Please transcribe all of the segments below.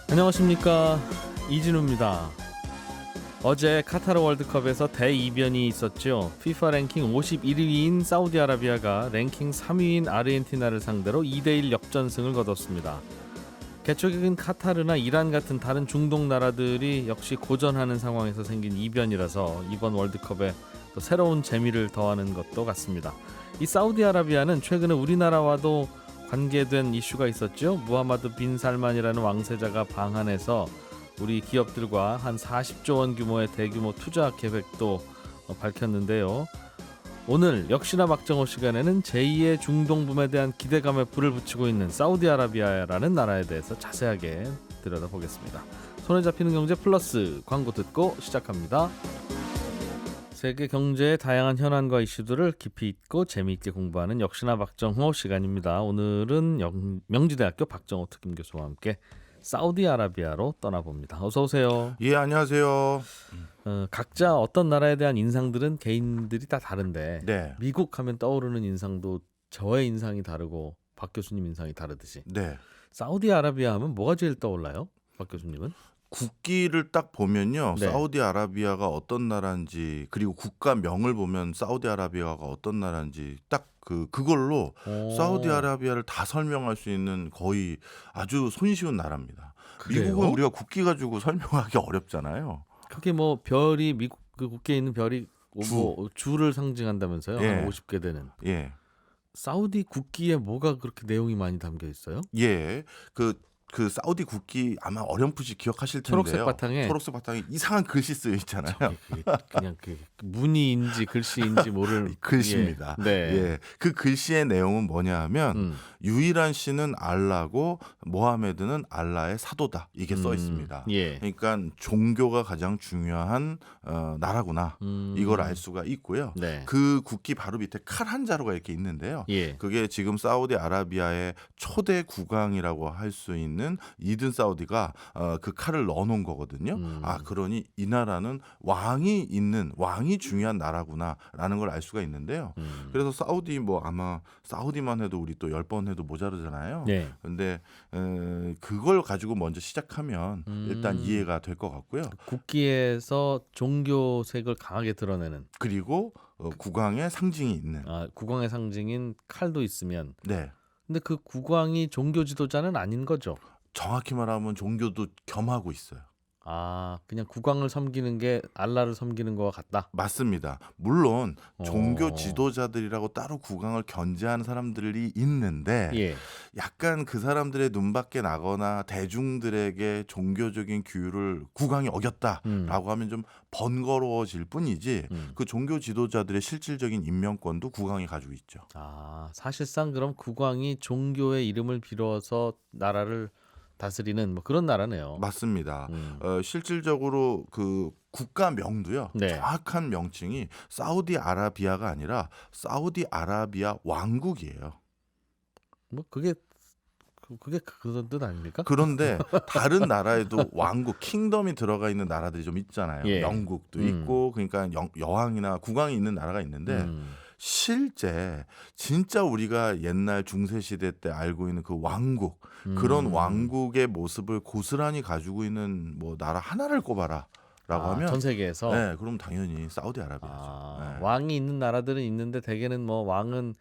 안녕하십니까, 이진우입니다. 어제 카타르 월드컵에서 대이변이 있었죠. 피파 랭킹 51위인 사우디아라비아가 랭킹 3위인 아르헨티나를 상대로 2대1 역전승을 거뒀습니다. 개초기인 카타르나 이란 같은 다른 중동 나라들이 역시 고전하는 상황에서 생긴 이변이라서 이번 월드컵에 또 새로운 재미를 더하는 것도 같습니다. 이 사우디아라비아는 최근에 우리나라와도 관계된 이슈가 있었죠. 무하마드 빈 살만이라는 왕세자가 방한해서 우리 기업들과 한 40조 원 규모의 대규모 투자 계획도 밝혔는데요. 오늘 역시나 박정호 시간에는 제2의 중동붐에 대한 기대감에 불을 붙이고 있는 사우디아라비아라는 나라에 대해서 자세하게 들여다보겠습니다. 손에 잡히는 경제 플러스 광고 듣고 시작합니다. 세계 경제의 다양한 현안과 이슈들을 깊이 있고 재미있게 공부하는 역시나 박정호 시간입니다. 오늘은 명지대학교 박정호 특임교수와 함께 사우디아라비아로 떠나봅니다. 어서 오세요. 예, 안녕하세요. 각자 어떤 나라에 대한 인상들은 개인들이 다 다른데 네. 미국 하면 떠오르는 인상도 저의 인상이 다르고 박 교수님 인상이 다르듯이 네. 사우디아라비아 하면 뭐가 제일 떠올라요? 박 교수님은? 국기를 딱 보면요. 네. 사우디아라비아가 어떤 나라인지, 그리고 국가명을 보면 사우디아라비아가 어떤 나라인지 딱 그걸로 사우디아라비아를 다 설명할 수 있는 거의 아주 손쉬운 나라입니다. 그래요? 미국은 우리가 국기 가지고 설명하기 어렵잖아요. 그게 뭐 별이 미국 그 국기에 있는 별이 뭐 주를 상징한다면서요? 예. 한 50개 되는. 예. 사우디 국기에 뭐가 그렇게 내용이 많이 담겨 있어요? 예. 그 사우디 국기 아마 어렴풋이 기억하실 텐데요. 초록색 바탕에 이상한 글씨 쓰여 있잖아요. 그냥 그 무늬인지 글씨인지 모를 글씨입니다. 예. 네. 예. 그 글씨의 내용은 뭐냐 하면 유일한 신은 알라고 모하메드는 알라의 사도다. 이게 써 있습니다. 예. 그러니까 종교가 가장 중요한 나라구나. 이걸 알 수가 있고요. 네. 그 국기 바로 밑에 칼 한 자루가 이렇게 있는데요. 예. 그게 지금 사우디아라비아의 초대 국왕이라고 할 수 있는 이든 사우디가 그 칼을 넣어놓은 거거든요. 아, 그러니 이 나라는 왕이 중요한 나라구나라는 걸 알 수가 있는데요. 그래서 사우디 뭐 아마 사우디만 해도 우리 또 10번 해도 모자르잖아요. 네. 근데 그걸 가지고 먼저 시작하면 일단 이해가 될 것 같고요. 국기에서 종교색을 강하게 드러내는. 그리고 국왕의 상징이 있는. 국왕의 상징인 칼도 있으면. 네. 근데 그 국왕이 종교 지도자는 아닌 거죠. 정확히 말하면 종교도 겸하고 있어요. 그냥 국왕을 섬기는 게 알라를 섬기는 거와 같다. 맞습니다. 물론 종교 지도자들이라고 따로 국왕을 견제하는 사람들이 있는데 예. 약간 그 사람들의 눈밖에 나거나 대중들에게 종교적인 규율을 국왕이 어겼다라고 하면 좀 번거로워질 뿐이지 그 종교 지도자들의 실질적인 임명권도 국왕이 가지고 있죠. 사실상 그럼 국왕이 종교의 이름을 빌어서 나라를 다스리는 뭐 그런 나라네요. 맞습니다. 실질적으로 그 국가명도요. 네. 정확한 명칭이 사우디아라비아가 아니라 사우디아라비아 왕국이에요. 뭐 그게 그런 뜻 아닙니까? 그런데 다른 나라에도 왕국, 킹덤이 들어가 있는 나라들이 좀 있잖아요. 예. 영국도 있고 그러니까 여왕이나 국왕이 있는 나라가 있는데 실제 진짜 우리가 옛날 중세시대 때 알고 있는 그 왕국, 그런 왕국의 모습을 고스란히 가지고 있는 뭐 나라 하나를 꼽아라. 라고 하면 전 세계에서 네, 그럼 당연히 사우디아라비아죠. 네. 왕이 있는 나라들은 있는데 대개는 뭐 왕은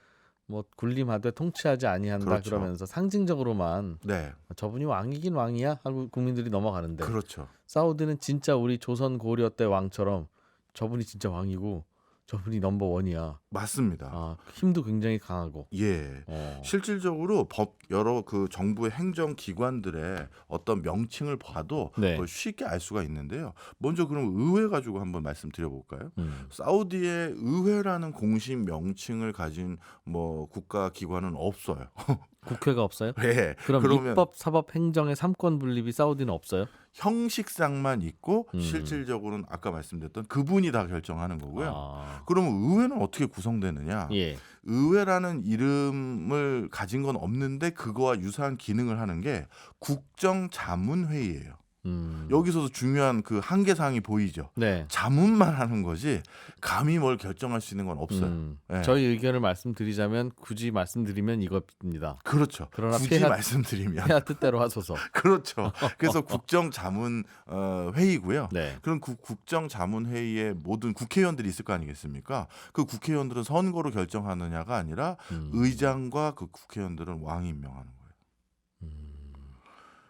뭐 군림하되 통치하지 아니한다. 그렇죠. 그러면서 상징적으로만 네. 저분이 왕이긴 왕이야 하고 국민들이 넘어가는데 그렇죠. 사우디는 진짜 우리 조선 고려 때 왕처럼 저분이 진짜 왕이고 저분이 넘버원이야. 맞습니다. 힘도 굉장히 강하고. 예. 실질적으로 여러 그 정부의 행정 기관들의 어떤 명칭을 봐도 네. 그걸 쉽게 알 수가 있는데요. 먼저 그럼 의회 가지고 한번 말씀드려 볼까요? 사우디의 의회라는 공식 명칭을 가진 뭐 국가 기관은 없어요. 국회가 없어요? 네. 그러면 입법, 사법, 행정의 3권 분립이 사우디는 없어요? 형식상만 있고 실질적으로는 아까 말씀드렸던 그분이 다 결정하는 거고요. 그러면 의회는 어떻게 구성되느냐? 예. 의회라는 이름을 가진 건 없는데 그거와 유사한 기능을 하는 게 국정자문회의예요. 여기서도 중요한 그 한계사항이 보이죠. 네. 자문만 하는 거지 감히 뭘 결정할 수 있는 건 없어요. 네. 저희 의견을 말씀드리자면 굳이 말씀드리면 이겁니다. 그렇죠. 그러나 굳이 말씀드리면 폐하 뜻대로 하소서. 그렇죠. 그래서 국정자문 회의고요. 네. 그럼 그 국정자문회의에 모든 국회의원들이 있을 거 아니겠습니까? 그 국회의원들은 선거로 결정하느냐가 아니라 의장과 그 국회의원들은 왕이 임명하는 거예요.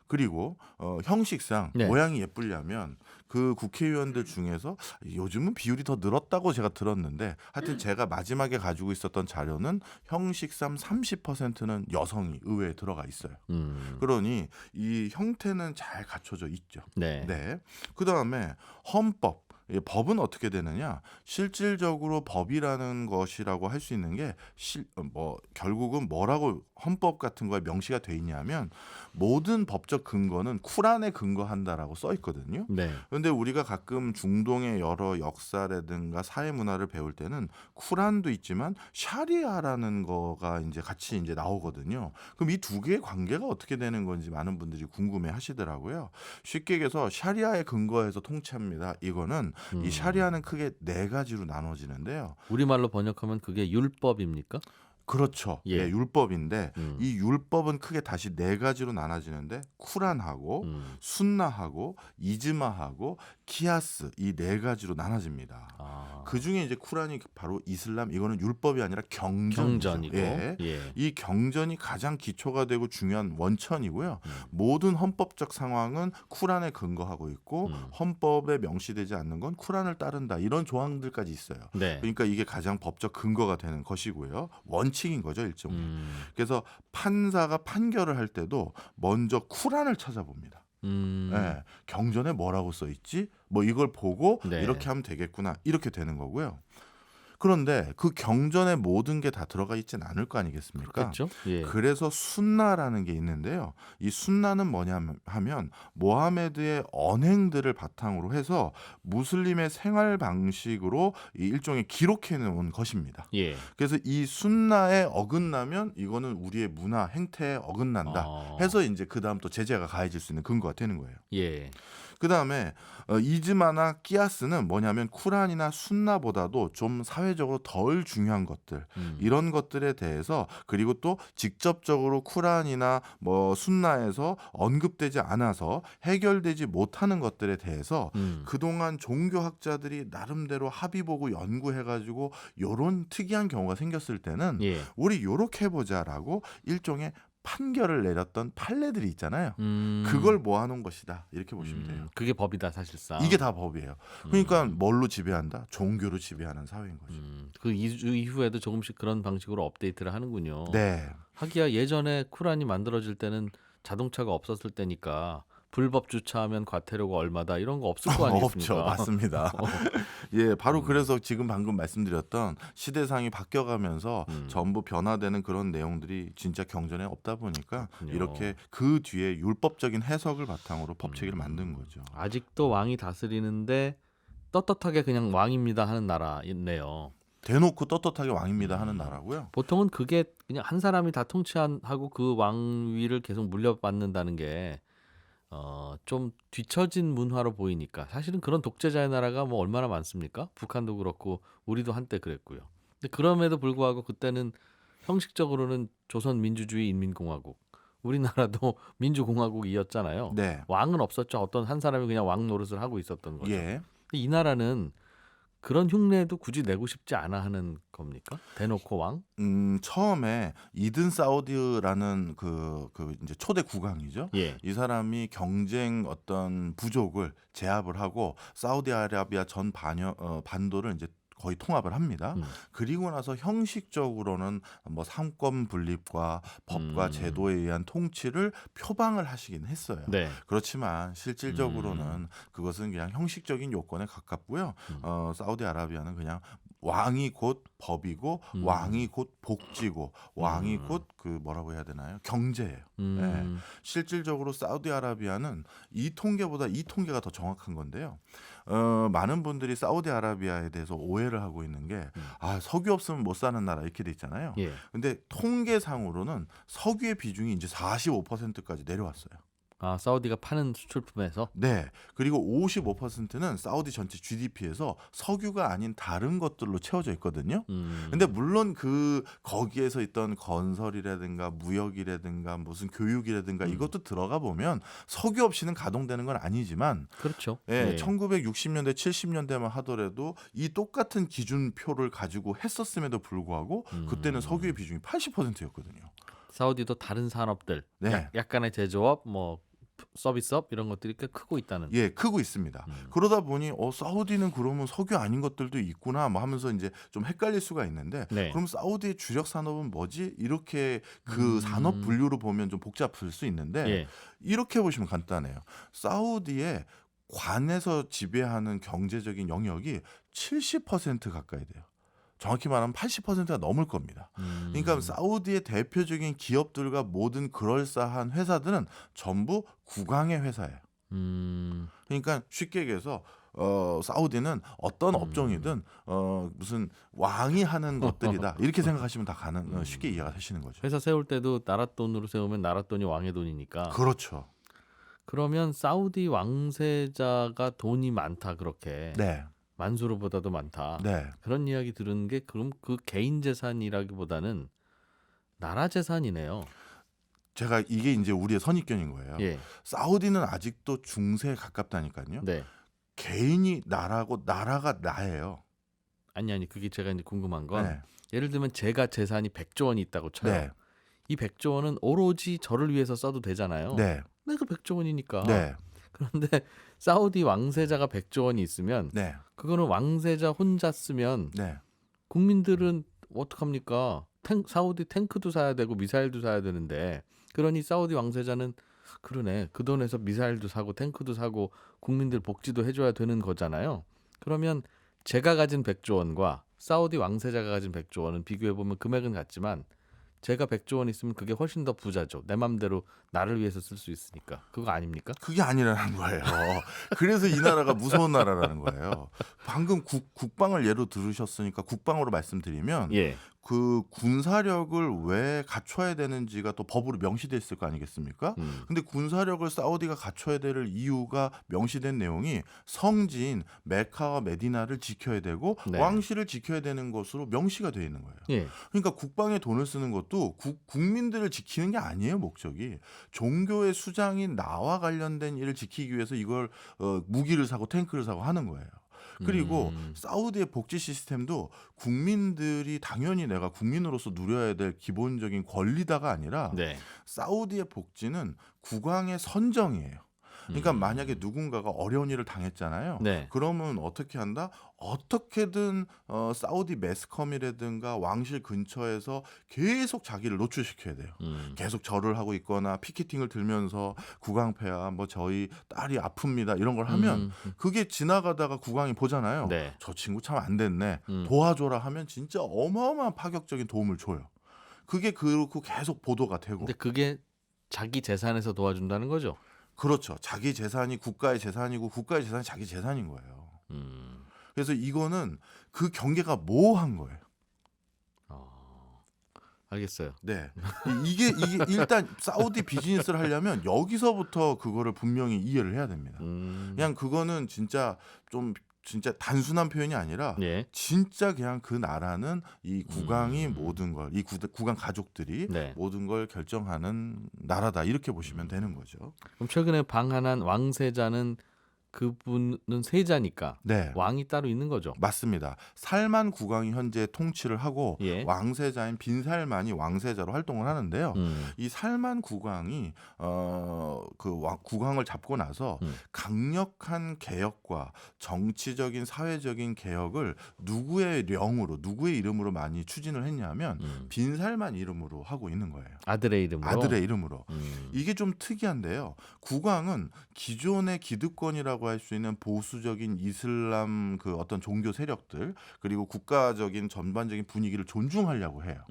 그리고 형식상 네. 모양이 예쁘려면 그 국회의원들 중에서 요즘은 비율이 더 늘었다고 제가 들었는데 하여튼 제가 마지막에 가지고 있었던 자료는 형식상 30%는 여성이 의회에 들어가 있어요. 그러니 이 형태는 잘 갖춰져 있죠. 네. 네. 그다음에 헌법. 법은 어떻게 되느냐? 실질적으로 법이라는 것이라고 할 수 있는 게 결국은 뭐라고 헌법 같은 거에 명시가 돼 있냐면 모든 법적 근거는 쿠란에 근거한다라고 써 있거든요. 네. 그런데 우리가 가끔 중동의 여러 역사라든가 사회 문화를 배울 때는 쿠란도 있지만 샤리아라는 거가 이제 같이 이제 나오거든요. 그럼 이 두 개의 관계가 어떻게 되는 건지 많은 분들이 궁금해 하시더라고요. 쉽게 얘기해서 샤리아에 근거해서 통치합니다. 이거는 이 샤리아는 크게 네 가지로 나눠지는데요. 우리말로 번역하면 그게 율법입니까? 그렇죠. 예. 네, 율법인데 이 율법은 크게 다시 네 가지로 나눠지는데 쿠란하고 순나하고 이즈마하고 키아스 이 네 가지로 나눠집니다. 그 중에 이제 쿠란이 바로 이슬람 이거는 율법이 아니라 경전이고 예. 이 경전이 가장 기초가 되고 중요한 원천이고요. 모든 헌법적 상황은 쿠란에 근거하고 있고 헌법에 명시되지 않는 건 쿠란을 따른다 이런 조항들까지 있어요. 네. 그러니까 이게 가장 법적 근거가 되는 것이고요. 원칙인 거죠 일종의. 그래서 판사가 판결을 할 때도 먼저 쿠란을 찾아봅니다. 네, 경전에 뭐라고 써 있지? 뭐 이걸 보고 네. 이렇게 하면 되겠구나 이렇게 되는 거고요. 그런데 그 경전에 모든 게 다 들어가 있진 않을 거 아니겠습니까? 그렇죠. 예. 그래서 순나라는 게 있는데요. 이 순나는 뭐냐 하면 모하메드의 언행들을 바탕으로 해서 무슬림의 생활 방식으로 이 일종의 기록해 놓은 것입니다. 예. 그래서 이 순나에 어긋나면 이거는 우리의 문화 행태에 어긋난다 해서 이제 그다음 또 제재가 가해질 수 있는 근거가 되는 거예요. 예. 그다음에 이즈마나 끼아스는 뭐냐면 쿠란이나 순나보다도 좀 사회적으로 덜 중요한 것들 이런 것들에 대해서 그리고 또 직접적으로 쿠란이나 뭐 순나에서 언급되지 않아서 해결되지 못하는 것들에 대해서 그동안 종교학자들이 나름대로 합의 보고 연구해가지고 요런 특이한 경우가 생겼을 때는 예. 우리 요렇게 해보자라고 일종의 판결을 내렸던 판례들이 있잖아요. 그걸 모아놓은 것이다. 이렇게 보시면 돼요. 그게 법이다 사실상. 이게 다 법이에요. 그러니까 뭘로 지배한다? 종교로 지배하는 사회인 거죠. 그 이후에도 조금씩 그런 방식으로 업데이트를 하는군요. 네. 하기야 예전에 쿠란이 만들어질 때는 자동차가 없었을 때니까 불법 주차하면 과태료가 얼마다 이런 거 없을 거 아니겠습니까? 없죠. 맞습니다. 예, 바로 그래서 지금 방금 말씀드렸던 시대상이 바뀌어가면서 전부 변화되는 그런 내용들이 진짜 경전에 없다 보니까 그렇군요. 이렇게 그 뒤에 율법적인 해석을 바탕으로 법체계를 만든 거죠. 아직도 왕이 다스리는데 떳떳하게 그냥 왕입니다 하는 나라였네요. 대놓고 떳떳하게 왕입니다 하는 나라고요. 보통은 그게 그냥 한 사람이 다 통치하고 그 왕위를 계속 물려받는다는 게 좀 뒤처진 문화로 보이니까 사실은 그런 독재자의 나라가 뭐 얼마나 많습니까? 북한도 그렇고 우리도 한때 그랬고요. 근데 그럼에도 불구하고 그때는 형식적으로는 조선민주주의 인민공화국 우리나라도 민주공화국이었잖아요. 네. 왕은 없었죠. 어떤 한 사람이 그냥 왕 노릇을 하고 있었던 거죠. 예. 근데 이 나라는 그런 흉내도 굳이 내고 싶지 않아 하는 겁니까? 대놓고 왕? 처음에 이든 사우디라는 그 이제 초대 국왕이죠. 예. 이 사람이 경쟁 어떤 부족을 제압을 하고 사우디아라비아 전 반도를 이제 거의 통합을 합니다. 그리고 나서 형식적으로는 뭐 상권 분립과 법과 제도에 의한 통치를 표방을 하시긴 했어요. 네. 그렇지만 실질적으로는 그것은 그냥 형식적인 요건에 가깝고요. 사우디아라비아는 그냥 왕이 곧 법이고 왕이 곧 복지고 왕이 곧 그 뭐라고 해야 되나요? 경제예요. 네. 실질적으로 사우디아라비아는 이 통계가 더 정확한 건데요. 많은 분들이 사우디아라비아에 대해서 오해를 하고 있는 게 석유 없으면 못 사는 나라 이렇게 돼 있잖아요. 예. 근데 통계상으로는 석유의 비중이 이제 45%까지 내려왔어요. 아, 사우디가 파는 수출품에서. 네. 그리고 55%는 사우디 전체 GDP에서 석유가 아닌 다른 것들로 채워져 있거든요. 근데 물론 거기에서 있던 건설이라든가 무역이라든가 무슨 교육이라든가 이것도 들어가 보면 석유 없이는 가동되는 건 아니지만 그렇죠. 예, 1960년대 70년대만 하더라도 이 똑같은 기준표를 가지고 했었음에도 불구하고 그때는 석유의 비중이 80%였거든요. 사우디도 다른 산업들, 네. 약간의 제조업, 뭐 서비스업 이런 것들이 꽤 크고 있다는. 예, 크고 있습니다. 그러다 보니 사우디는 그러면 석유 아닌 것들도 있구나 뭐 하면서 이제 좀 헷갈릴 수가 있는데 네. 그럼 사우디의 주력 산업은 뭐지? 이렇게 그 산업 분류로 보면 좀 복잡할 수 있는데 예. 이렇게 보시면 간단해요. 사우디의 관에서 지배하는 경제적인 영역이 70% 가까이 돼요. 정확히 말하면 80%가 넘을 겁니다. 그러니까 사우디의 대표적인 기업들과 모든 그럴싸한 회사들은 전부 국왕의 회사예요. 그러니까 쉽게 얘기해서 사우디는 어떤 업종이든 무슨 왕이 하는 것들이다 이렇게 생각하시면 다 쉽게 이해가 되시는 거죠. 회사 세울 때도 나라 돈으로 세우면 나라 돈이 왕의 돈이니까. 그렇죠. 그러면 사우디 왕세자가 돈이 많다 그렇게. 네, 만수르보다도 많다. 네. 그런 이야기 들은 게 그럼 그 개인 재산이라기보다는 나라 재산이네요. 제가 이게 이제 우리의 선입견인 거예요. 예. 사우디는 아직도 중세에 가깝다니까요. 네. 개인이 나라고 나라가 나예요. 아니 그게 제가 이제 궁금한 건 네, 예를 들면 제가 재산이 100조 원이 있다고 쳐요. 네, 이 100조 원은 오로지 저를 위해서 써도 되잖아요. 네, 내가 100조 원이니까. 네, 그런데 사우디 왕세자가 100조 원이 있으면 네, 그거는 왕세자 혼자 쓰면 네. 국민들은 어떡합니까? 사우디 탱크도 사야 되고 미사일도 사야 되는데 그러니 사우디 왕세자는 그러네. 그 돈에서 미사일도 사고 탱크도 사고 국민들 복지도 해줘야 되는 거잖아요. 그러면 제가 가진 100조 원과 사우디 왕세자가 가진 100조 원은 비교해보면 금액은 같지만 제가 100조 원 있으면 그게 훨씬 더 부자죠. 내 맘대로 나를 위해서 쓸 수 있으니까. 그거 아닙니까? 그게 아니라는 거예요. 그래서 이 나라가 무서운 나라라는 거예요. 방금 국방을 예로 들으셨으니까 국방으로 말씀드리면 예. 그 군사력을 왜 갖춰야 되는지가 또 법으로 명시돼 있을 거 아니겠습니까? 근데 군사력을 사우디가 갖춰야 될 이유가 명시된 내용이 성지인 메카와 메디나를 지켜야 되고 네. 왕실을 지켜야 되는 것으로 명시가 되어 있는 거예요. 예. 그러니까 국방에 돈을 쓰는 것도 국민들을 지키는 게 아니에요. 목적이 종교의 수장인 나와 관련된 일을 지키기 위해서 이걸 무기를 사고 탱크를 사고 하는 거예요. 그리고 사우디의 복지 시스템도 국민들이 당연히 내가 국민으로서 누려야 될 기본적인 권리다가 아니라 네. 사우디의 복지는 국왕의 선정이에요. 그러니까 만약에 누군가가 어려운 일을 당했잖아요. 네. 그러면 어떻게 한다? 어떻게든 사우디 매스컴이라든가 왕실 근처에서 계속 자기를 노출시켜야 돼요. 계속 절을 하고 있거나 피켓팅을 들면서 국왕폐하 뭐 저희 딸이 아픕니다 이런 걸 하면 그게 지나가다가 국왕이 보잖아요. 네. 저 친구 참 안 됐네. 도와줘라 하면 진짜 어마어마한 파격적인 도움을 줘요. 그게 그렇고 계속 보도가 되고. 근데 그게 자기 재산에서 도와준다는 거죠. 그렇죠. 자기 재산이 국가의 재산이고 국가의 재산이 자기 재산인 거예요. 그래서 이거는 그 경계가 모호한 거예요. 알겠어요. 네. 이게 일단 사우디 비즈니스를 하려면 여기서부터 그거를 분명히 이해를 해야 됩니다. 그냥 그거는 진짜 단순한 표현이 아니라 예. 진짜 그냥 그 나라는 이 국왕이 모든 걸, 이 국왕 가족들이 네. 모든 걸 결정하는 나라다 이렇게 보시면 되는 거죠. 그럼 최근에 방한한 왕세자는 그분은 세자니까 네. 왕이 따로 있는 거죠. 맞습니다. 살만 국왕이 현재 통치를 하고 예. 왕세자인 빈살만이 왕세자로 활동을 하는데요. 이 살만 국왕이 국왕을 잡고 나서 강력한 개혁과 정치적인 사회적인 개혁을 누구의 이름으로 많이 추진을 했냐면 빈살만 이름으로 하고 있는 거예요. 아들의 이름으로. 아들의 이름으로. 이게 좀 특이한데요. 국왕은 기존의 기득권이라고 할 수 있는 보수적인 이슬람 그 어떤 종교 세력들 그리고 국가적인 전반적인 분위기를 존중하려고 해요.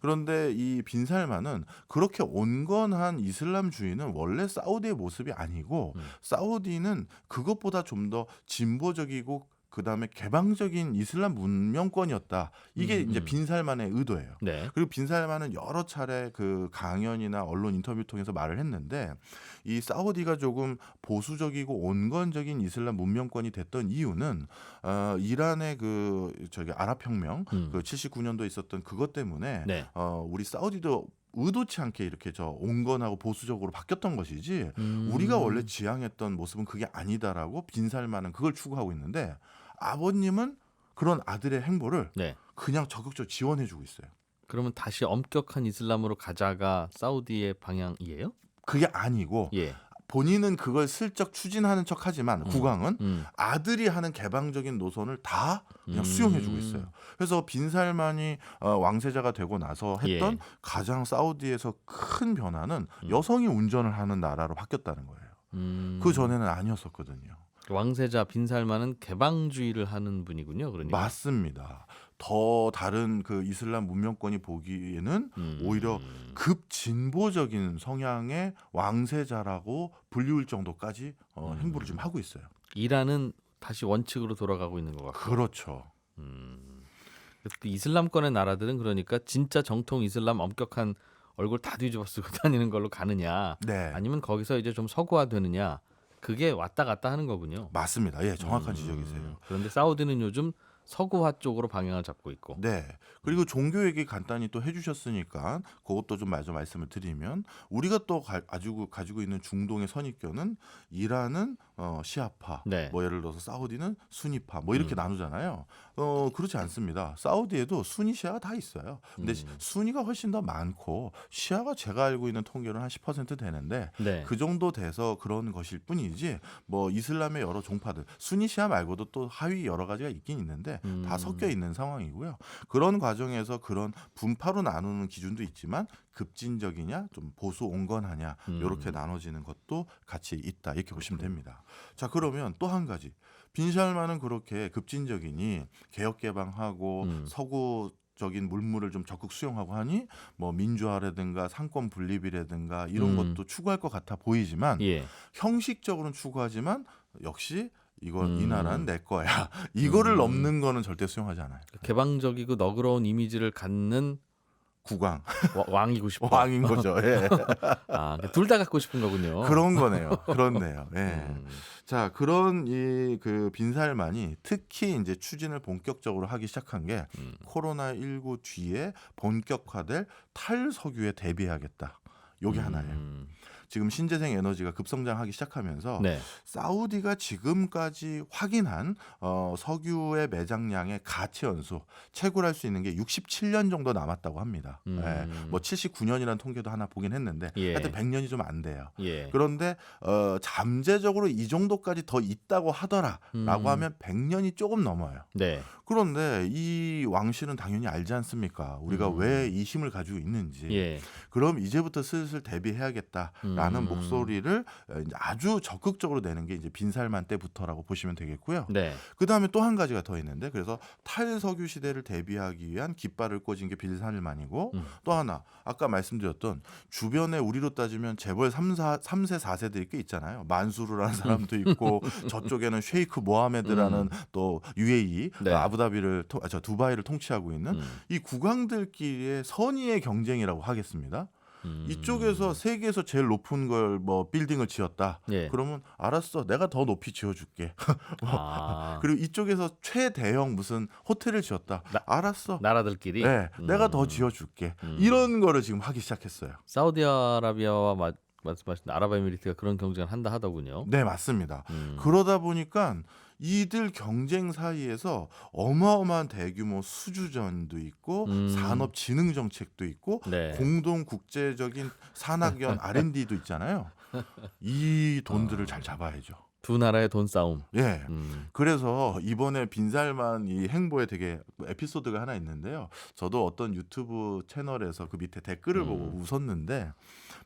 그런데 이 빈살만은 그렇게 온건한 이슬람주의는 원래 사우디의 모습이 아니고 사우디는 그것보다 좀 더 진보적이고 그다음에 개방적인 이슬람 문명권이었다. 이게 이제 빈 살만의 의도예요. 네. 그리고 빈 살만은 여러 차례 그 강연이나 언론 인터뷰 통해서 말을 했는데 이 사우디가 조금 보수적이고 온건적인 이슬람 문명권이 됐던 이유는 이란의 그 저기 아랍혁명 그 79년도에 있었던 그것 때문에 네. 우리 사우디도 의도치 않게 이렇게 저 온건하고 보수적으로 바뀌었던 것이지 우리가 원래 지향했던 모습은 그게 아니다라고 빈살만은 그걸 추구하고 있는데 아버님은 그런 아들의 행보를 네. 그냥 적극적으로 지원해주고 있어요. 그러면 다시 엄격한 이슬람으로 가자가 사우디의 방향이에요? 그게 아니고 예. 본인은 그걸 슬쩍 추진하는 척하지만 국왕은 아들이 하는 개방적인 노선을 다 그냥 수용해주고 있어요. 그래서 빈살만이 왕세자가 되고 나서 했던 예. 가장 사우디에서 큰 변화는 여성이 운전을 하는 나라로 바뀌었다는 거예요. 그 전에는 아니었었거든요. 왕세자 빈살만은 개방주의를 하는 분이군요. 그러니까. 맞습니다. 더 다른 그 이슬람 문명권이 보기에는 오히려 급진보적인 성향의 왕세자라고 불리울 정도까지 행보를 좀 하고 있어요. 이란은 다시 원칙으로 돌아가고 있는 것 같고. 그렇죠. 그 이슬람권의 나라들은 그러니까 진짜 정통 이슬람 엄격한 얼굴 다 뒤집어 쓰고 다니는 걸로 가느냐, 네. 아니면 거기서 이제 좀 서구화되느냐, 그게 왔다 갔다 하는 거군요. 맞습니다. 예, 정확한 지적이세요. 그런데 사우디는 요즘 서구화 쪽으로 방향을 잡고 있고. 네. 그리고 종교 얘기 간단히 또 해주셨으니까 그것도 좀 마저 말씀을 드리면 우리가 또 가지고 있는 중동의 선입견은 이란은 시아파, 네. 뭐 예를 들어서 사우디는 수니파, 뭐 이렇게 나누잖아요. 그렇지 않습니다. 사우디에도 수니 시아가 다 있어요. 근데 수니가 훨씬 더 많고 시아가 제가 알고 있는 통계는 한 10% 되는데 네. 그 정도 돼서 그런 것일 뿐이지 뭐 이슬람의 여러 종파들 수니 시아 말고도 또 하위 여러 가지가 있긴 있는데 다 섞여 있는 상황이고요. 그런 과정에서 그런 분파로 나누는 기준도 있지만 급진적이냐 좀 보수 온건하냐 이렇게 나눠지는 것도 같이 있다 이렇게 보시면 됩니다. 자, 그러면 또 한 가지 빈샬만은 그렇게 급진적이니 개혁 개방하고 서구적인 물물을 좀 적극 수용하고 하니 뭐 민주화라든가 상권 분립이라든가 이런 것도 추구할 것 같아 보이지만 예. 형식적으로는 추구하지만 역시 이건 이 나라는 내 거야. 이거를 넘는 거는 절대 수용하지 않아요. 개방적이고 너그러운 이미지를 갖는 국왕, 왕이고 싶어. 왕인 거죠. 예. 아, 둘 다 갖고 싶은 거군요. 그런 거네요. 그렇네요. 예. 자, 그런 이 그 빈살만이 특히 이제 추진을 본격적으로 하기 시작한 게 코로나19 뒤에 본격화될 탈석유에 대비해야겠다. 요게 하나예요. 지금 신재생 에너지가 급성장하기 시작하면서 네. 사우디가 지금까지 확인한 석유의 매장량의 가치 연수 채굴할 수 있는 게 67년 정도 남았다고 합니다. 예, 뭐 79년이라는 통계도 하나 보긴 했는데 예. 하여튼 100년이 좀 안 돼요. 예. 그런데 잠재적으로 이 정도까지 더 있다고 하더라라고 하면 100년이 조금 넘어요. 네. 그런데 이 왕실은 당연히 알지 않습니까? 우리가 왜 이 힘을 가지고 있는지. 예. 그럼 이제부터 슬슬 대비해야겠다라는 목소리를 이제 아주 적극적으로 내는 게 이제 빈살만 때부터라고 보시면 되겠고요. 네. 그 다음에 또 한 가지가 더 있는데 그래서 탈석유 시대를 대비하기 위한 깃발을 꽂은 게 빈살만이고 또 하나 아까 말씀드렸던 주변에 우리로 따지면 재벌 3세 4세들이 꽤 있잖아요. 만수르라는 사람도 있고 저쪽에는 쉐이크 모하메드라는 또 UAE 네. 아부다비를 두바이를 통치하고 있는 이 국왕들끼리의 선의의 경쟁이라고 하겠습니다. 이쪽에서 세계에서 제일 높은 걸 뭐 빌딩을 지었다. 예. 그러면 알았어, 내가 더 높이 지어줄게. 아, 그리고 이쪽에서 최대형 무슨 호텔을 지었다. 알았어. 나라들끼리. 네, 내가 더 지어줄게. 이런 거를 지금 하기 시작했어요. 사우디아라비아와 말씀하신 아랍에미리트가 그런 경쟁을 한다 하더군요. 네, 맞습니다. 그러다 보니까 이들 경쟁 사이에서 어마어마한 대규모 수주전도 있고 산업 진흥 정책도 있고 네. 공동 국제적인 산학연 R&D도 있잖아요. 이 돈들을 잘 잡아야죠. 두 나라의 돈 싸움. 예. 그래서 이번에 빈살만 이 행보에 되게 에피소드가 하나 있는데요. 저도 어떤 유튜브 채널에서 그 밑에 댓글을 보고 웃었는데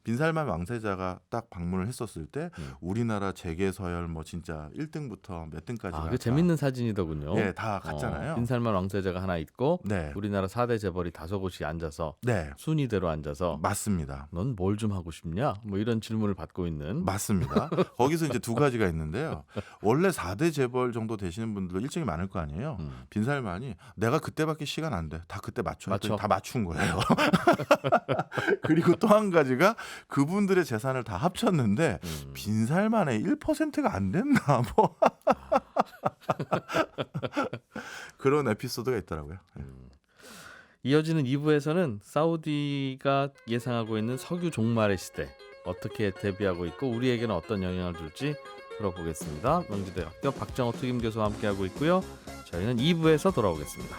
빈살만 왕세자가 딱 방문을 했었을 때 음. 우리나라 재계 서열 뭐 진짜 1등부터 몇 등까지가 그 재밌는 사진이더군요. 예, 다 갔잖아요. 빈살만 왕세자가 하나 있고 네. 우리나라 4대 재벌이 5곳이 앉아서 네. 순위대로 앉아서 맞습니다. 넌 뭘 좀 하고 싶냐? 뭐 이런 질문을 받고 있는. 맞습니다. 거기서 이제 두 가지가 있는데요. 원래 4대 재벌 정도 되시는 분들도 일정이 많을 거 아니에요. 빈살만이 내가 그때밖에 시간 안 돼. 다 그때 맞춰. 맞춰. 다 맞춘 거예요. 그리고 또 한 가지가 그분들의 재산을 다 합쳤는데 빈살만의 1%가 안 됐나 뭐 그런 에피소드가 있더라고요. 이어지는 2부에서는 사우디가 예상하고 있는 석유 종말의 시대 어떻게 대비하고 있고 우리에게는 어떤 영향을 줄지 들어보겠습니다. 명지대학교 박정호 특임 교수와 함께하고 있고요. 저희는 2부에서 돌아오겠습니다.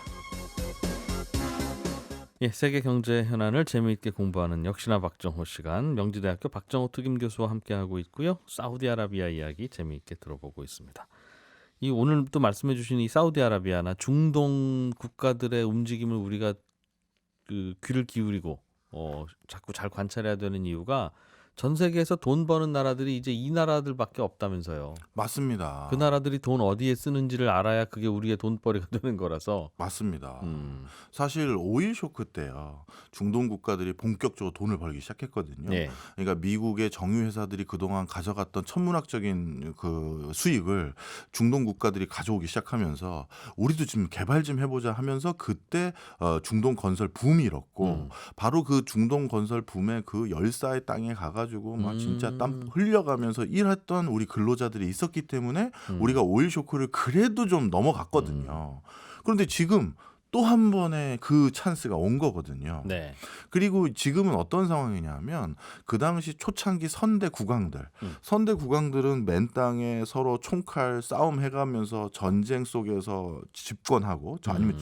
예, 세계 경제 현안을 재미있게 공부하는 역시나 박정호 시간, 명지대학교 박정호 특임 교수와 함께하고 있고요. 사우디아라비아 이야기 재미있게 들어보고 있습니다. 이 오늘 또 말씀해 주신 이 사우디아라비아나 중동 국가들의 움직임을 우리가 그 귀를 기울이고 자꾸 잘 관찰해야 되는 이유가 전 세계에서 돈 버는 나라들이 이제 이 나라들밖에 없다면서요. 맞습니다. 그 나라들이 돈 어디에 쓰는지를 알아야 그게 우리의 돈벌이가 되는 거라서. 맞습니다. 사실 오일 쇼크 때요. 중동 국가들이 본격적으로 돈을 벌기 시작했거든요. 네. 그러니까 미국의 정유 회사들이 그동안 가져갔던 천문학적인 그 수익을 중동 국가들이 가져오기 시작하면서 우리도 지금 개발 좀 해보자 하면서 그때 중동 건설 붐이 일었고 바로 그 중동 건설 붐의 그 열사의 땅에 가가지고 막 진짜 땀 흘려가면서 일했던 우리 근로자들이 있었기 때문에 우리가 오일 쇼크를 그래도 좀 넘어갔거든요. 그런데 지금 또 한 번의 그 찬스가 온 거거든요. 네. 그리고 지금은 어떤 상황이냐면 그 당시 초창기 선대 국왕들은 맨 땅에 서로 총칼 싸움 해가면서 전쟁 속에서 집권하고 아니면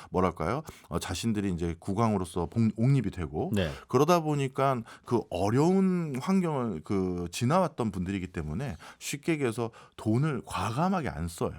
뭐랄까요? 자신들이 이제 국왕으로서 옹립이 되고 네. 그러다 보니까 그 어려운 환경을 지나왔던 분들이기 때문에 쉽게 얘기해서 돈을 과감하게 안 써요.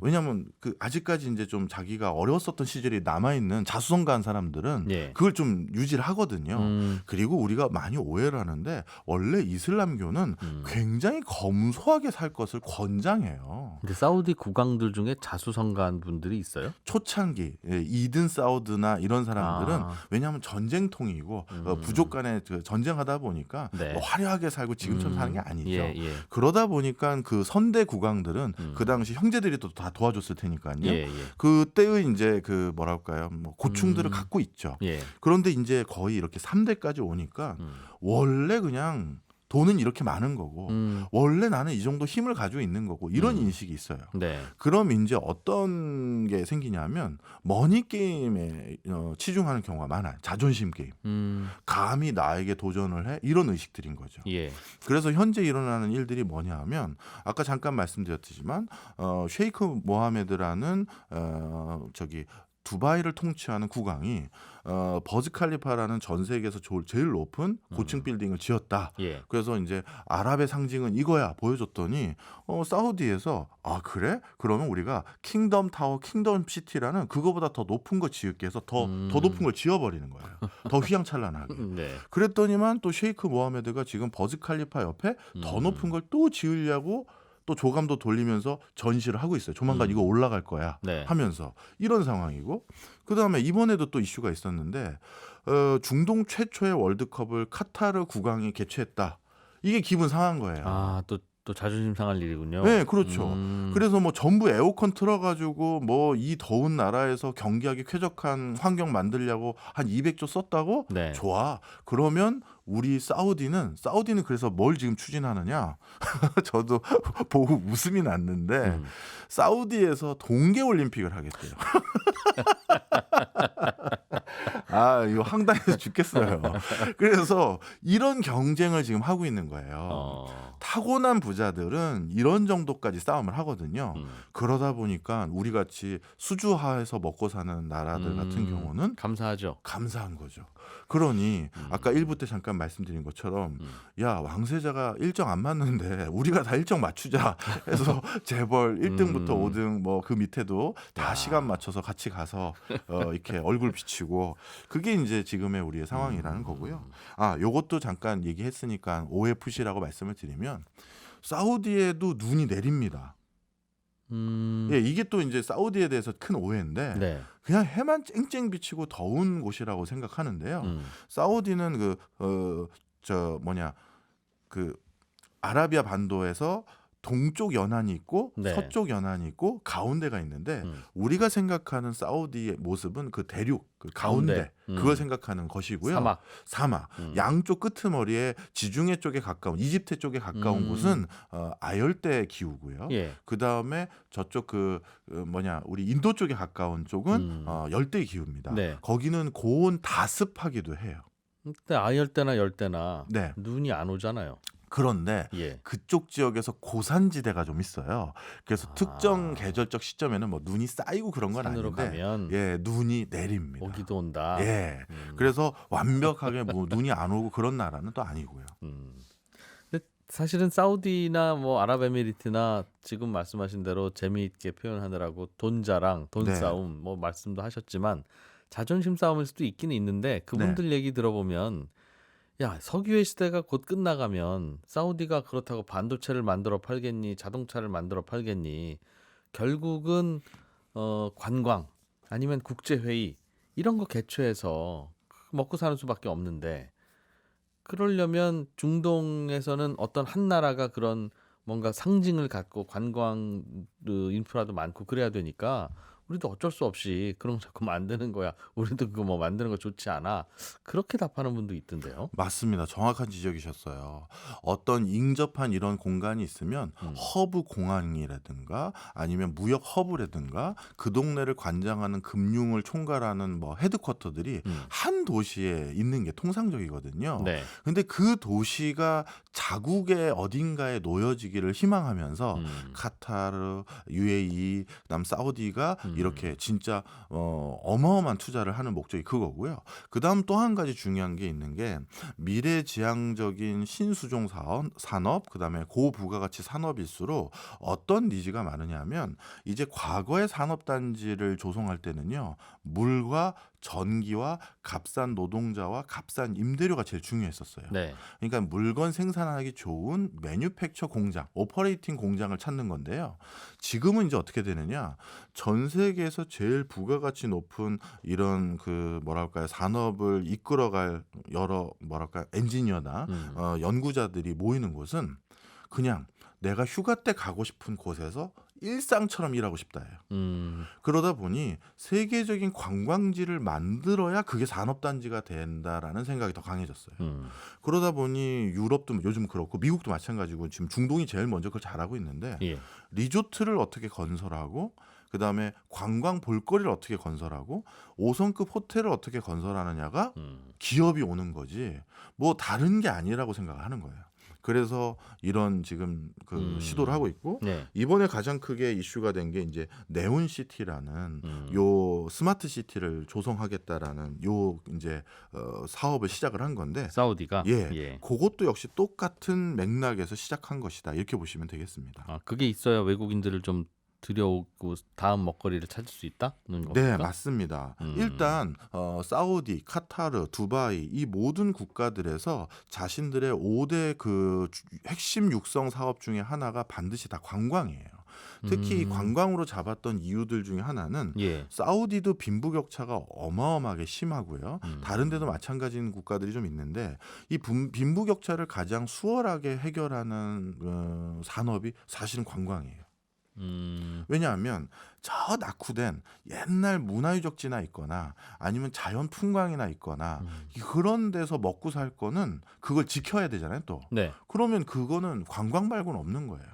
왜냐하면 그 아직까지 이제 좀 자기가 어려웠었던 시절이 남아있는 자수성가한 사람들은 예. 그걸 좀 유지를 하거든요. 그리고 우리가 많이 오해를 하는데 원래 이슬람교는 굉장히 검소하게 살 것을 권장해요. 근데 사우디 국왕들 중에 자수성가한 분들이 있어요? 초창기 이든 사우드나 이런 사람들은 왜냐하면 전쟁통이고 부족 간에 전쟁하다 보니까 네. 뭐 화려하게 살고 지금처럼 사는 게 아니죠. 예, 예. 그러다 보니까 그 선대 국왕들은 그 당시 형제들이 또 다 도와줬을 테니까요. 예, 예. 그때의 이제 그 뭐랄까요, 뭐 고충들을 갖고 있죠. 예. 그런데 이제 거의 이렇게 3대까지 오니까 원래 그냥 돈은 이렇게 많은 거고 원래 나는 이 정도 힘을 가지고 있는 거고 이런 인식이 있어요. 네. 그럼 이제 어떤 게 생기냐면 머니 게임에 치중하는 경우가 많아요. 자존심 게임. 감히 나에게 도전을 해? 이런 의식들인 거죠. 예. 그래서 현재 일어나는 일들이 뭐냐 하면 아까 잠깐 말씀드렸지만 셰이크 모하메드라는 두바이를 통치하는 국왕이 버즈 칼리파라는 전 세계에서 제일 높은 고층 빌딩을 지었다. 예. 그래서 이제 아랍의 상징은 이거야 보여줬더니 사우디에서 아 그래? 그러면 우리가 킹덤 타워, 킹덤 시티라는 그거보다 더 높은 거 지을게 해서 더 높은 걸 지어버리는 거예요. 더 휘황찬란하게. 네. 그랬더니만 또 셰이크 모하메드가 지금 버즈 칼리파 옆에 더 높은 걸 또 지으려고 또 조감도 돌리면서 전시를 하고 있어요. 조만간 이거 올라갈 거야 네. 하면서 이런 상황이고 그다음에 이번에도 또 이슈가 있었는데 중동 최초의 월드컵을 카타르 국왕이 개최했다. 이게 기분 상한 거예요. 아, 또 자존심 상할 일이군요. 네, 그렇죠. 그래서 뭐 전부 에어컨 틀어가지고 뭐 이 더운 나라에서 경기하기 쾌적한 환경 만들려고 한 200조 썼다고? 네. 좋아. 그러면 우리 사우디는 그래서 뭘 지금 추진하느냐? 저도 보고 웃음이 났는데 사우디에서 동계 올림픽을 하겠대요. 아, 이거 황당해서 죽겠어요. 그래서 이런 경쟁을 지금 하고 있는 거예요. 타고난 부자들은 이런 정도까지 싸움을 하거든요. 그러다 보니까 우리 같이 수주하에서 먹고 사는 나라들 같은 경우는 감사하죠. 감사한 거죠. 그러니 아까 1부 때 잠깐 말씀드린 것처럼 야 왕세자가 일정 안 맞는데 우리가 다 일정 맞추자 해서 재벌 1등부터 5등 뭐 그 밑에도 다 시간 맞춰서 같이 가서 이렇게 얼굴 비치고 그게 이제 지금의 우리의 상황이라는 거고요. 요것도 잠깐 얘기했으니까 오해 푸시라고 말씀을 드리면 사우디에도 눈이 내립니다. 예, 이게 또 이제 사우디에 대해서 큰 오해인데 네. 그냥 해만 쨍쨍 비치고 더운 곳이라고 생각하는데요. 사우디는 그 아라비아 반도에서 동쪽 연안이 있고 네. 서쪽 연안이 있고 가운데가 있는데 우리가 생각하는 사우디의 모습은 그 대륙 그 가운데 그걸 생각하는 것이고요. 사막. 양쪽 끄트머리에 지중해 쪽에 가까운 이집트 쪽에 가까운 곳은 아열대 기후고요. 예. 그 다음에 저쪽 우리 인도 쪽에 가까운 쪽은 열대 기후입니다. 네. 거기는 고온 다습하기도 해요. 근데 아열대나 열대나 네. 눈이 안 오잖아요. 그런데 예. 그쪽 지역에서 고산지대가 좀 있어요. 그래서 특정 계절적 시점에는 뭐 눈이 쌓이고 그런 건 산으로 아닌데 가면 예, 눈이 내립니다. 오기도 온다. 예. 그래서 완벽하게 뭐 눈이 안 오고 그런 나라는 또 아니고요. 근데 사실은 사우디나 뭐 아랍에미리트나 지금 말씀하신 대로 재미있게 표현하느라고 돈 자랑, 돈 네. 싸움 뭐 말씀도 하셨지만 자존심 싸움일 수도 있기는 있는데 그분들 얘기 들어보면 야, 석유의 시대가 곧 끝나가면 사우디가 그렇다고 반도체를 만들어 팔겠니? 자동차를 만들어 팔겠니? 결국은 관광 아니면 국제회의 이런 거 개최해서 먹고 사는 수밖에 없는데 그러려면 중동에서는 어떤 한 나라가 그런 뭔가 상징을 갖고 관광 인프라도 많고 그래야 되니까 우리도 어쩔 수 없이 그런 거 자꾸 만드는 거야. 우리도 그거 뭐 만드는 거 좋지 않아. 그렇게 답하는 분도 있던데요. 맞습니다. 정확한 지적이셨어요. 어떤 인접한 이런 공간이 있으면 허브 공항이라든가 아니면 무역 허브라든가 그 동네를 관장하는 금융을 총괄하는 뭐 헤드쿼터들이 한 도시에 있는 게 통상적이거든요. 네. 근데 그 도시가 자국의 어딘가에 놓여지기를 희망하면서 카타르, UAE, 그다음 사우디가 이렇게 진짜 어마어마한 투자를 하는 목적이 그거고요. 그다음 또 한 가지 중요한 게 있는 게 미래지향적인 신수종 산업, 그다음에 고부가가치 산업일수록 어떤 니즈가 많으냐면 이제 과거의 산업단지를 조성할 때는요. 물과 전기와 값싼 노동자와 값싼 임대료가 제일 중요했었어요. 네. 그러니까 물건 생산하기 좋은 매뉴팩처 공장, 오퍼레이팅 공장을 찾는 건데요. 지금은 이제 어떻게 되느냐? 전 세계에서 제일 부가가치 높은 이런 산업을 이끌어갈 여러 엔지니어나 연구자들이 모이는 곳은 그냥 내가 휴가 때 가고 싶은 곳에서 일상처럼 일하고 싶다예요. 그러다 보니 세계적인 관광지를 만들어야 그게 산업단지가 된다라는 생각이 더 강해졌어요. 그러다 보니 유럽도 요즘 그렇고 미국도 마찬가지고 지금 중동이 제일 먼저 그걸 잘하고 있는데 예. 리조트를 어떻게 건설하고 그다음에 관광 볼거리를 어떻게 건설하고 5성급 호텔을 어떻게 건설하느냐가 기업이 오는 거지 뭐 다른 게 아니라고 생각을 하는 거예요. 그래서 이런 지금 시도를 하고 있고 네. 이번에 가장 크게 이슈가 된 게 이제 네온시티라는 요 스마트 시티를 조성하겠다라는 요 이제 사업을 시작을 한 건데 사우디가 예. 그것도 역시 똑같은 맥락에서 시작한 것이다. 이렇게 보시면 되겠습니다. 아, 그게 있어야 외국인들을 좀 들여오고 다음 먹거리를 찾을 수 있다는 겁니까? 네, 맞습니다. 일단 사우디, 카타르, 두바이 이 모든 국가들에서 자신들의 5대 핵심 육성 사업 중에 하나가 반드시 다 관광이에요. 특히 이 관광으로 잡았던 이유들 중에 하나는 예. 사우디도 빈부격차가 어마어마하게 심하고요. 다른 데도 마찬가지인 국가들이 좀 있는데 이 빈부격차를 가장 수월하게 해결하는 산업이 사실은 관광이에요. 왜냐하면 저 낙후된 옛날 문화유적지나 있거나 아니면 자연 풍광이나 있거나 그런 데서 먹고 살 거는 그걸 지켜야 되잖아요 또. 네. 그러면 그거는 관광 말고는 없는 거예요.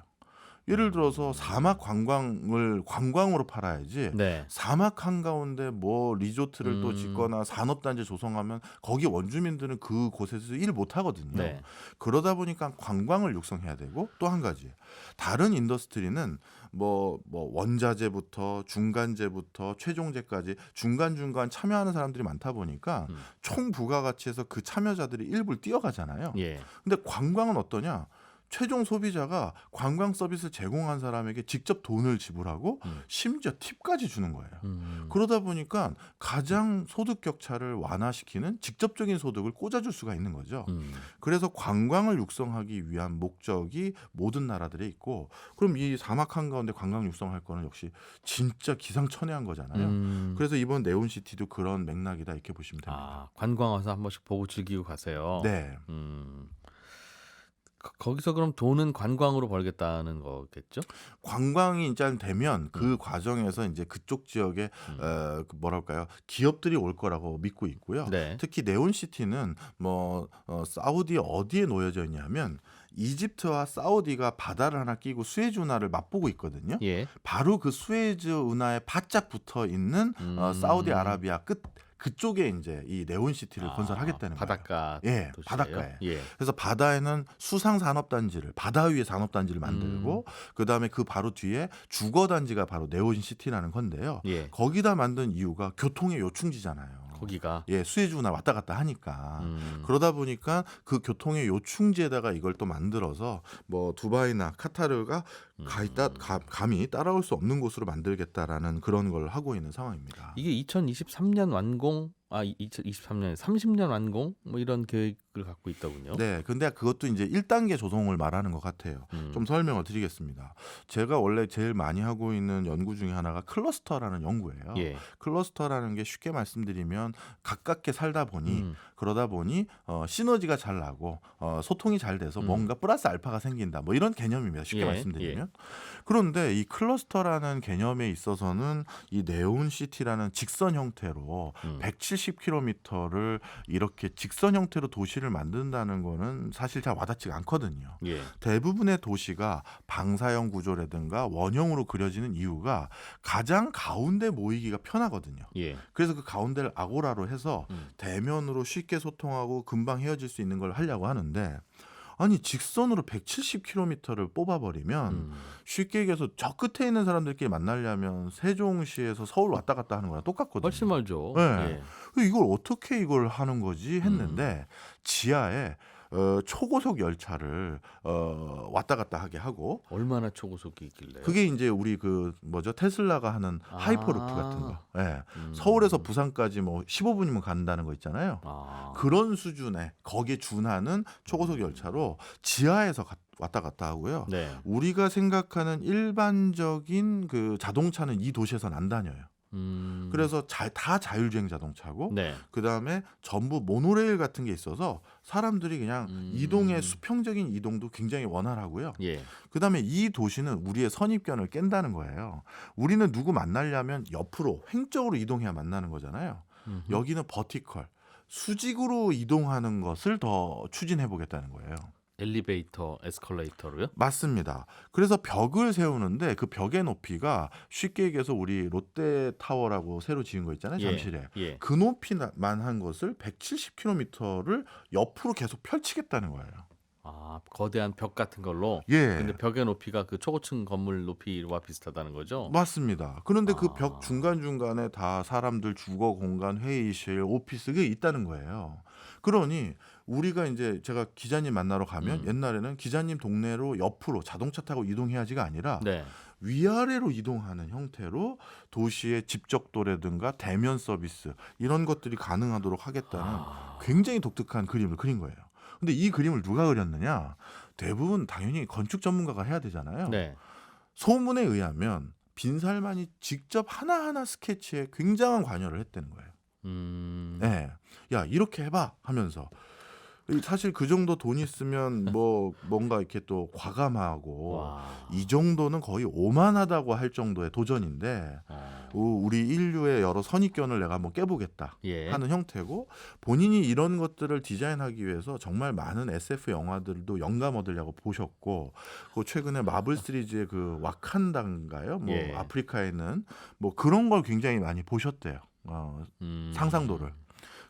예를 들어서 사막 관광을 관광으로 팔아야지 네. 사막 한가운데 뭐 리조트를 또 짓거나 산업단지 조성하면 거기 원주민들은 그곳에서 일 못 하거든요. 네. 그러다 보니까 관광을 육성해야 되고 또 한 가지 다른 인더스트리는 뭐 원자재부터 중간재부터 최종재까지 중간중간 참여하는 사람들이 많다 보니까 총 부가가치에서 그 참여자들이 일부를 뛰어가잖아요. 예. 근데 관광은 어떠냐? 최종 소비자가 관광 서비스 제공한 사람에게 직접 돈을 지불하고 음. 심지어 팁까지 주는 거예요. 음. 그러다 보니까 가장 소득 격차를 완화시키는 직접적인 소득을 꽂아줄 수가 있는 거죠. 음. 그래서 관광을 육성하기 위한 목적이 모든 나라들에 있고, 그럼 이 사막 한가운데 관광 육성할 거는 역시 진짜 기상천외한 거잖아요. 음. 그래서 이번 네온시티도 그런 맥락이다 이렇게 보시면 됩니다. 아, 관광 와서 한 번씩 보고 즐기고 가세요. 네. 거기서 그럼 돈은 관광으로 벌겠다는 거겠죠? 관광이 일단 되면 그 과정에서 이제 그쪽 지역에 그 뭐랄까요, 기업들이 올 거라고 믿고 있고요. 네. 특히 네온시티는 뭐 사우디 어디에 놓여져 있냐면 이집트와 사우디가 바다를 하나 끼고 수에즈 운하를 맞보고 있거든요. 예. 바로 그 수에즈 운하에 바짝 붙어 있는 사우디아라비아 끝 그쪽에 이제 이 네온시티를 건설하겠다는 거예요. 바닷가 예, 도시예요? 바닷가에. 예. 그래서 바다에는 수상 산업단지를, 바다 위에 산업단지를 만들고 그다음에 그 바로 뒤에 주거단지가 바로 네온시티라는 건데요. 예. 거기다 만든 이유가 교통의 요충지잖아요. 거기가. 예, 수에즈 운하 왔다 갔다 하니까. 음. 그러다 보니까 그 교통의 요충지에다가 이걸 또 만들어서 뭐 두바이나 카타르가 감히 따라올 수 없는 곳으로 만들겠다라는 그런 걸 하고 있는 상황입니다. 이게 2023년 완공, 2023년에 30년 완공 뭐 이런 계획을 갖고 있더군요. 네, 근데 그것도 이제 1단계 조성을 말하는 것 같아요. 좀 설명을 드리겠습니다. 제가 원래 제일 많이 하고 있는 연구 중에 하나가 클러스터라는 연구예요. 예. 클러스터라는 게 쉽게 말씀드리면 가깝게 살다 보니 그러다 보니 시너지가 잘 나고 소통이 잘 돼서 뭔가 플러스 알파가 생긴다. 뭐 이런 개념입니다. 쉽게 예, 말씀드리면. 그런데 이 클러스터라는 개념에 있어서는 이 네온시티라는 직선 형태로 170km를 이렇게 직선 형태로 도시를 만든다는 거는 사실 잘 와닿지가 않거든요. 예. 대부분의 도시가 방사형 구조라든가 원형으로 그려지는 이유가 가장 가운데 모이기가 편하거든요. 예. 그래서 그 가운데를 아고라로 해서 대면으로 쉽게 소통하고 금방 헤어질 수 있는 걸 하려고 하는데, 아니 직선으로 170km를 뽑아버리면 쉽게 얘기해서 저 끝에 있는 사람들끼리 만나려면 세종시에서 서울 왔다 갔다 하는 거랑 똑같거든요. 훨씬 멀죠. 네. 예. 이걸 어떻게 이걸 하는 거지 했는데 지하에 초고속 열차를 왔다 갔다 하게 하고, 얼마나 초고속이 있길래요? 그게 이제 우리 그 뭐죠, 테슬라가 하는 하이퍼루프 같은 거. 예. 음. 서울에서 부산까지 뭐 15분이면 간다는 거 있잖아요. 아. 그런 수준의 거기에 준하는 초고속 열차로 지하에서 왔다 갔다 하고요. 네. 우리가 생각하는 일반적인 그 자동차는 이 도시에서는 안 다녀요. 그래서 다 자율주행 자동차고, 네. 그 다음에 전부 모노레일 같은 게 있어서 사람들이 그냥 이동의 수평적인 이동도 굉장히 원활하고요. 예. 그 다음에 이 도시는 우리의 선입견을 깬다는 거예요. 우리는 누구 만나려면 옆으로 횡적으로 이동해야 만나는 거잖아요. 여기는 버티컬, 수직으로 이동하는 것을 더 추진해 보겠다는 거예요. 엘리베이터, 에스컬레이터로요? 맞습니다. 그래서 벽을 세우는데 그 벽의 높이가 쉽게 얘기해서 우리 롯데타워라고 새로 지은 거 있잖아요. 잠실에. 예. 그 높이만 한 것을 170km를 옆으로 계속 펼치겠다는 거예요. 아, 거대한 벽 같은 걸로. 예. 근데 벽의 높이가 그 초고층 건물 높이와 비슷하다는 거죠? 맞습니다. 그런데 그 아. 벽 중간중간에 다 사람들 주거 공간, 회의실, 오피스 게 있다는 거예요. 그러니 우리가 이제 제가 기자님 만나러 가면 옛날에는 기자님 동네로 옆으로 자동차 타고 이동해야지가 아니라 네. 위아래로 이동하는 형태로 도시의 집적도라든가 대면 서비스 이런 것들이 가능하도록 하겠다는 굉장히 독특한 그림을 그린 거예요. 근데 이 그림을 누가 그렸느냐? 대부분 당연히 건축 전문가가 해야 되잖아요. 네. 소문에 의하면 빈살만이 직접 하나하나 스케치에 굉장한 관여를 했다는 거예요. 네. 야, 이렇게 해봐 하면서. 사실 그 정도 돈 있으면 뭐 뭔가 이렇게 또 과감하고 와. 이 정도는 거의 오만하다고 할 정도의 도전인데 우리 인류의 여러 선입견을 내가 한번 깨보겠다 예. 하는 형태고, 본인이 이런 것들을 디자인하기 위해서 정말 많은 SF 영화들도 영감 얻으려고 보셨고, 그 최근에 마블 시리즈의 그 와칸다인가요? 뭐 예. 아프리카에 있는 뭐 그런 걸 굉장히 많이 보셨대요. 상상도를.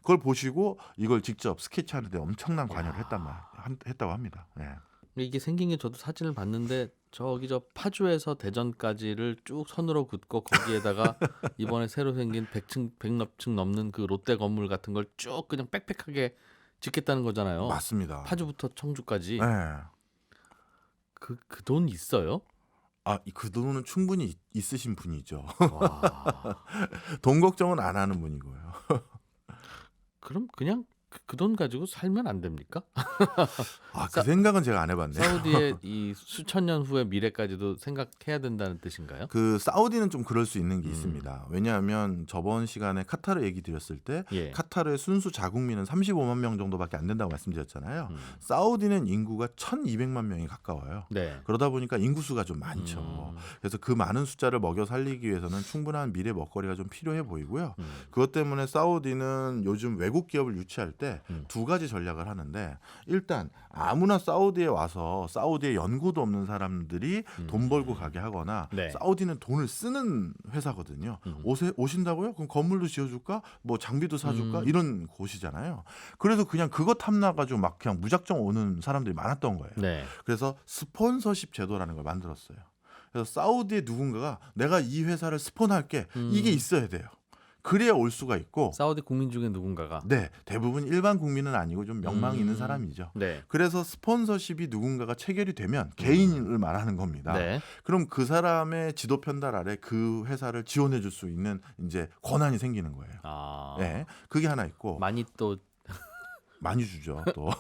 그걸 보시고 이걸 직접 스케치하는데 엄청난 관여를 했다고 합니다. 네. 이게 생긴 게 저도 사진을 봤는데 저기 저 파주에서 대전까지를 쭉 선으로 긋고 거기에다가 이번에 새로 생긴 100층 넘는 그 롯데 건물 같은 걸 쭉 그냥 빽빽하게 짓겠다는 거잖아요. 맞습니다. 파주부터 청주까지. 네. 그 돈 있어요? 그 돈은 충분히 있으신 분이죠. 와. 돈 걱정은 안 하는 분이고요. 그럼 그냥 그 돈 가지고 살면 안 됩니까? 그 생각은 제가 안 해봤네요. 사우디의 이 수천 년 후의 미래까지도 생각해야 된다는 뜻인가요? 그 사우디는 좀 그럴 수 있는 게 음. 있습니다. 왜냐하면 저번 시간에 카타르 얘기 드렸을 때 예. 카타르의 순수 자국민은 35만 명 정도밖에 안 된다고 말씀드렸잖아요. 음. 사우디는 인구가 1,200만 명이 가까워요. 네. 그러다 보니까 인구수가 좀 많죠. 그래서 그 많은 숫자를 먹여 살리기 위해서는 충분한 미래 먹거리가 좀 필요해 보이고요. 그것 때문에 사우디는 요즘 외국 기업을 유치할 때 두 가지 전략을 하는데, 일단 아무나 사우디에 와서 사우디에 연고도 없는 사람들이 돈 벌고 가게 하거나, 네. 사우디는 돈을 쓰는 회사거든요. 오신다고요? 그럼 건물도 지어줄까? 뭐 장비도 사줄까? 이런 곳이잖아요. 그래서 그냥 그거 탐나가지고 막 그냥 무작정 오는 사람들이 많았던 거예요. 네. 그래서 스폰서십 제도라는 걸 만들었어요. 그래서 사우디의 누군가가 내가 이 회사를 스폰할게, 이게 있어야 돼요. 그래야 올 수가 있고. 사우디 국민 중에 누군가가. 네, 대부분 일반 국민은 아니고 좀 명망이 있는 사람이죠. 네. 그래서 스폰서십이 누군가가 체결이 되면 개인을 말하는 겁니다. 네. 그럼 그 사람의 지도 편달 아래 그 회사를 지원해 줄 수 있는 이제 권한이 생기는 거예요. 네, 그게 하나 있고. 많이 또 많이 주죠, 또.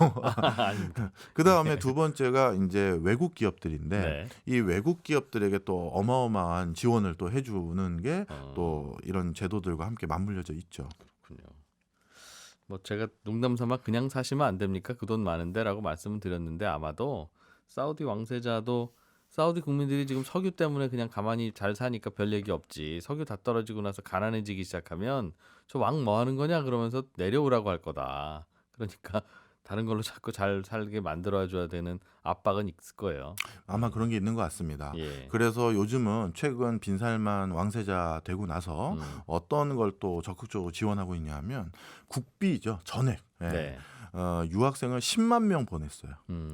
아닙니다. 그 다음에 두 번째가 이제 외국 기업들인데, 네. 이 외국 기업들에게 또 어마어마한 지원을 또 해주는 게 또 이런 제도들과 함께 맞물려져 있죠. 그렇군요. 뭐 제가 농담삼아 그냥 사시면 안 됩니까? 그 돈 많은데라고 말씀을 드렸는데, 아마도 사우디 왕세자도 사우디 국민들이 지금 석유 때문에 그냥 가만히 잘 사니까 별 얘기 없지, 석유 다 떨어지고 나서 가난해지기 시작하면 저 왕 뭐 하는 거냐 그러면서 내려오라고 할 거다. 그러니까 다른 걸로 자꾸 잘 살게 만들어줘야 되는 압박은 있을 거예요. 아마 그런 게 있는 것 같습니다. 예. 그래서 요즘은 최근 빈살만 왕세자 되고 나서 어떤 걸 또 적극적으로 지원하고 있냐 하면 국비죠. 전액. 예. 네. 유학생을 10만 명 보냈어요.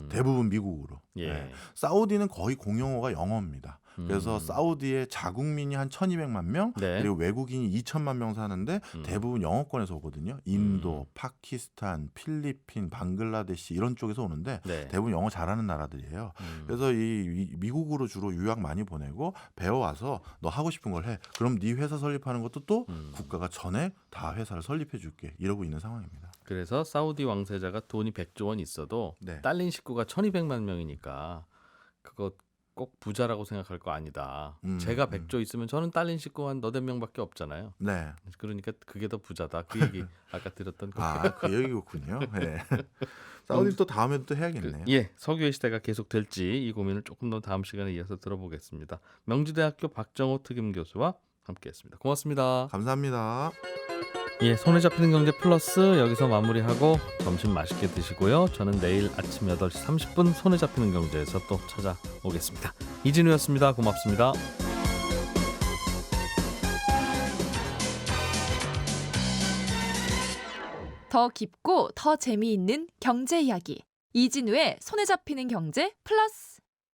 대부분 미국으로. 예. 예. 사우디는 거의 공용어가 영어입니다. 그래서 사우디의 자국민이 한 1,200만 명, 네. 그리고 외국인이 2천만 명 사는데 대부분 영어권에서 오거든요. 인도, 파키스탄, 필리핀, 방글라데시 이런 쪽에서 오는데 네. 대부분 영어 잘하는 나라들이에요. 그래서 이 미국으로 주로 유학 많이 보내고 배워와서 너 하고 싶은 걸 해. 그럼 네 회사 설립하는 것도 또 국가가 전액 다 회사를 설립해 줄게. 이러고 있는 상황입니다. 그래서 사우디 왕세자가 돈이 100조 원 있어도 네. 딸린 식구가 1,200만 명이니까 그거 꼭 부자라고 생각할 거 아니다. 제가 100조 있으면 저는 딸린 식구 한 너댓 명밖에 없잖아요. 네. 그러니까 그게 더 부자다. 그 얘기 아까 들었던 거. 그 얘기였군요. 네. 사우디 또 다음에도 또 해야겠네요. 예, 석유의 시대가 계속 될지 이 고민을 조금 더 다음 시간에 이어서 들어보겠습니다. 명지대학교 박정호 특임 교수와 함께했습니다. 고맙습니다. 감사합니다. 예, 손에 잡히는 경제 플러스 여기서 마무리하고 점심 맛있게 드시고요. 저는 내일 아침 8시 30분 손에 잡히는 경제에서 또 찾아오겠습니다. 이진우였습니다. 고맙습니다. 더 깊고 더 재미있는 경제 이야기. 이진우의 손에 잡히는 경제 플러스.